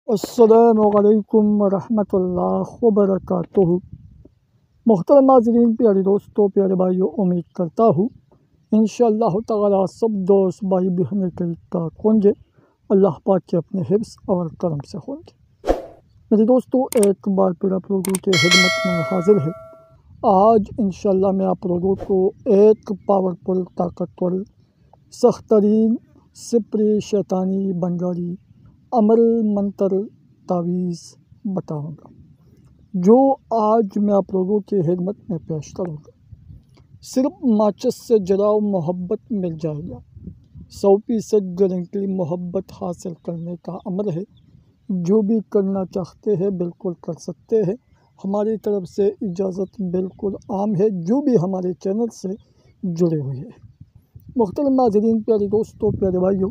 السلام علیکم ورحمۃ اللہ وبرکاتہ۔ محترم ناظرین، پیارے دوستوں، پیارے بھائیوں، امید کرتا ہوں انشاءاللہ تعالی سب دوست بھائی بہنیں ٹھیک ٹھاک ہوں گے، اللہ پاک کے اپنے حفظ اور کرم سے ہوں گے۔ میرے دوستوں، ایک بار پھر آپ لوگوں کے خدمت میں حاضر ہے۔ آج انشاءاللہ میں آپ لوگوں کو ایک پاورفل، طاقتور، سخت ترین سپری شیطانی بنگالی عمل، منتر، تعویذ بتاؤں گا، جو آج میں آپ لوگوں کی خدمت میں پیش کروں گا۔ صرف ماچس سے جلاؤ، محبت مل جائے گا۔ 100% گارنٹی محبت حاصل کرنے کا عمل ہے۔ جو بھی کرنا چاہتے ہیں بالکل کر سکتے ہیں۔ ہماری طرف سے اجازت بالکل عام ہے، جو بھی ہمارے چینل سے جڑے ہوئے ہیں۔ محترم ناظرین، پیارے دوستوں، پیارے بھائیوں،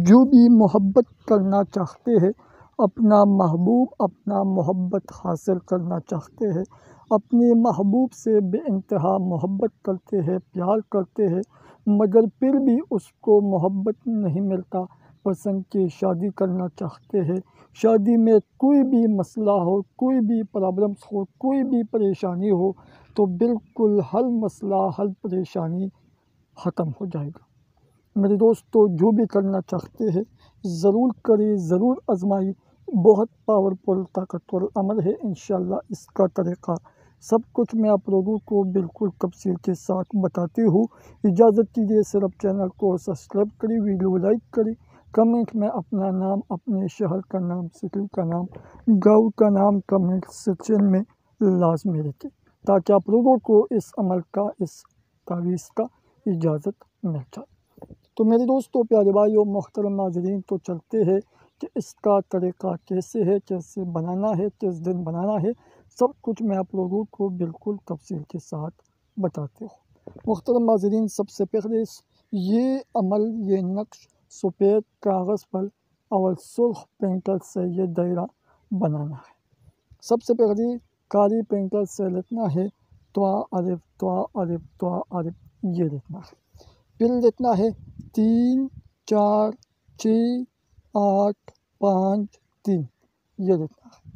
جو بھی محبت کرنا چاہتے ہیں، اپنا محبوب، اپنا محبت حاصل کرنا چاہتے ہیں، اپنے محبوب سے بے انتہا محبت کرتے ہیں، پیار کرتے ہیں، مگر پھر بھی اس کو محبت نہیں ملتا، پسند کی شادی کرنا چاہتے ہیں، شادی میں کوئی بھی مسئلہ ہو، کوئی بھی پرابلمس ہو، کوئی بھی پریشانی ہو، تو بالکل ہر مسئلہ، ہر پریشانی ختم ہو جائے گا۔ میرے دوستو، جو بھی کرنا چاہتے ہیں ضرور کریں، ضرور آزمائیں۔ بہت پاورفل، طاقتور عمل ہے۔ انشاءاللہ اس کا طریقہ سب کچھ میں آپ لوگوں کو بالکل تفصیل کے ساتھ بتاتی ہوں۔ اجازت دیجیے، صرف چینل کو سبسکرائب کریں، ویڈیو لائک کریں، کمنٹ میں اپنا نام، اپنے شہر کا نام، سٹی کا نام، گاؤں کا نام کمنٹ سیکشن میں لازمی رکھیں، تاکہ آپ لوگوں کو اس عمل کا، اس تعویذ کا اجازت مل جائے۔ تو میرے دوستوں، پیارے بھائیوں، محترم ناظرین، تو چلتے ہیں کہ اس کا طریقہ کیسے ہے، کیسے بنانا ہے، کس دن بنانا ہے، سب کچھ میں آپ لوگوں کو بالکل تفصیل کے ساتھ بتاتے ہوں۔ محترم ناظرین، سب سے پہلے یہ عمل، یہ نقش سفید کاغذ پر اور سرخ پینسل سے یہ دائرہ بنانا ہے۔ سب سے پہلے کالی پینسل سے لکھنا ہے توا الف، توا الف، توا الف، یہ لکھنا ہے۔ پھر لکھنا ہے 3 4 6 8 5 3، یہ لکھنا ہے۔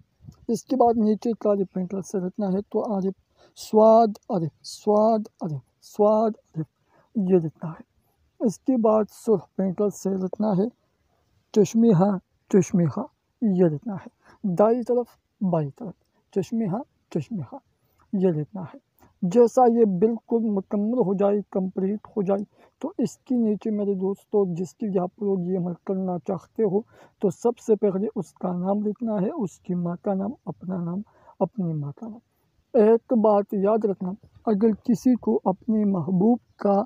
اس کے بعد نیچے کالی پینسل سے لکھنا ہے تو الف، سواد الف، سواد الف، سواد الف، یہ لکھنا ہے۔ اس کے بعد سرخ پینسل سے لکھنا ہے چشمہ، چشمہ، یہ لکھنا ہے۔ دائیں طرف، بائیں طرف، چشمہ، چشمہ، یہ لکھنا ہے۔ جیسا یہ بالکل مکمل ہو جائے، کمپلیٹ ہو جائے، تو اس کے نیچے میرے دوستوں، جس کی آپ لوگ یہ عمل کرنا چاہتے ہو، تو سب سے پہلے اس کا نام لکھنا ہے، اس کی ماں کا نام، اپنا نام، اپنی ماں کا نام۔ ایک بات یاد رکھنا، اگر کسی کو اپنے محبوب کا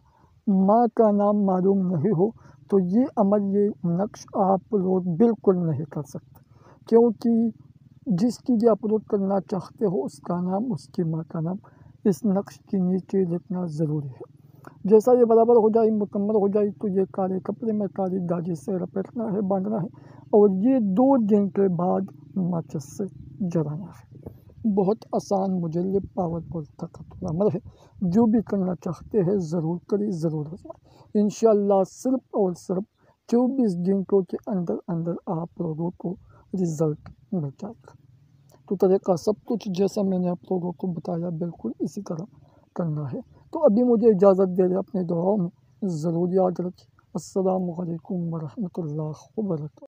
ماں کا نام معلوم نہیں ہو تو یہ عمل، یہ نقش آپ لوگ بالکل نہیں کر سکتے، کیونکہ جس کی بھی آپ لوگ کرنا چاہتے ہو اس کا نام، اس کی ماں کا نام اس نقش کے نیچے لکھنا ضروری ہے۔ جیسا یہ برابر ہو جائے، مکمل ہو جائے، تو یہ کالے کپڑے میں کالی داغی سے لپیٹنا ہے، باندھنا ہے، اور یہ 2 دن کے بعد ماچس سے جلانا ہے۔ بہت آسان، مجلب، پاورفل، طاقتور عمل ہے۔ جو بھی کرنا چاہتے ہیں ضرور کریں، ضرور آزمائیں۔ انشاءاللہ صرف اور صرف 24 گھنٹوں کے اندر اندر آپ لوگوں کو رزلٹ مل جائے گا۔ تو طریقہ سب کچھ جیسا میں نے آپ لوگوں کو بتایا بالکل اسی طرح کرنا ہے۔ تو ابھی مجھے اجازت دے دیں، اپنے دعاؤں میں ضرور یاد رکھیں۔ السلام علیکم ورحمۃ اللہ وبرکاتہ۔